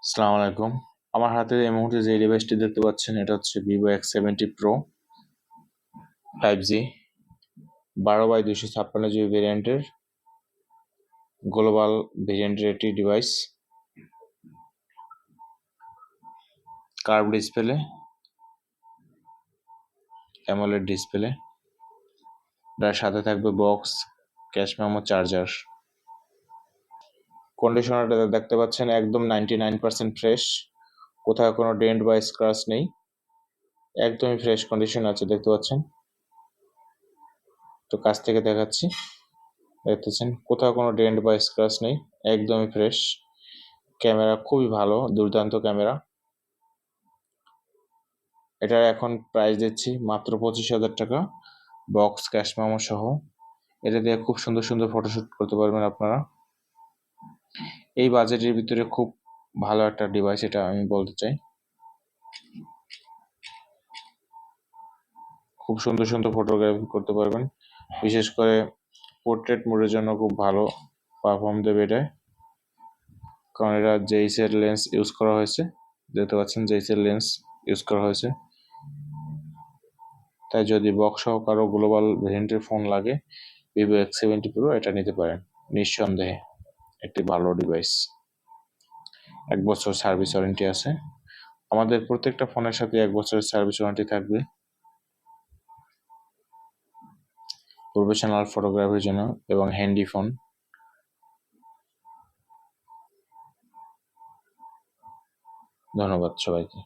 আসসালামু আলাইকুম। আমার হাতে এই মুহূর্তে যে ডিভাইসটি দেখতে পাচ্ছেন এটা হচ্ছে Vivo X70 Pro 5G 12x256 GB ভেরিয়েন্টের গ্লোবাল ভেরিয়েন্টের একটি device. Curve display, AMOLED display, তার সাথে থাকবে বক্স, ক্যাশ মেমো, চার্জার। কন্ডিশনারটা দেখতে পাচ্ছেন একদম 99% ফ্রেশ, কোথাও কোনো ডেন্ট বা স্ক্র্যাচ নেই, একদমই ফ্রেশ কন্ডিশন আছে দেখতে পাচ্ছেন। তো কাছ থেকে দেখাচ্ছি, দেখতেছেন কোথাও কোনো ডেন্ট বা স্ক্র্যাচ নেই, একদমই ফ্রেশ। ক্যামেরা খুবই ভালো, দুর্দান্ত ক্যামেরা। এটার এখন প্রাইস দিচ্ছি মাত্র 25,000 টাকা, বক্স, ক্যাশ মেমো সহ। এটা দিয়ে খুব সুন্দর সুন্দর ফটোশ্যুট করতে পারবেন আপনারা। এই বাজেটের ভিতরে খুব ভালো একটা ডিভাইস, এটা আমি বলতে চাই। খুব সুন্দর সুন্দর ফটোগ্রাফি করতে পারবেন, বিশেষ করে পোর্ট্রেট মোডের জন্য খুব ভালো পারফর্ম দেবে এটা, কারণ এটা জেইসের লেন্স ইউজ করা হয়েছে, দেখতে পাচ্ছেন জেইসের লেন্স ইউজ করা হয়েছে। তাই যদি বক্স সহ কারো গ্লোবাল ভেরিয়েন্টের ফোন লাগে, ভিভো X70 Pro এটা নিতে পারেন, নিঃসন্দেহে একটি ভালো ডিভাইস। 1 বছর সার্ভিস ওয়ারেন্টি আছে। আমাদের প্রত্যেকটা ফোনের সাথে 1 বছরের সার্ভিস ওয়ারেন্টি থাকবে প্রফেশনাল ফটোগ্রাফির জন্য এবং হ্যান্ডি ফোন। ধন্যবাদ সবাইকে।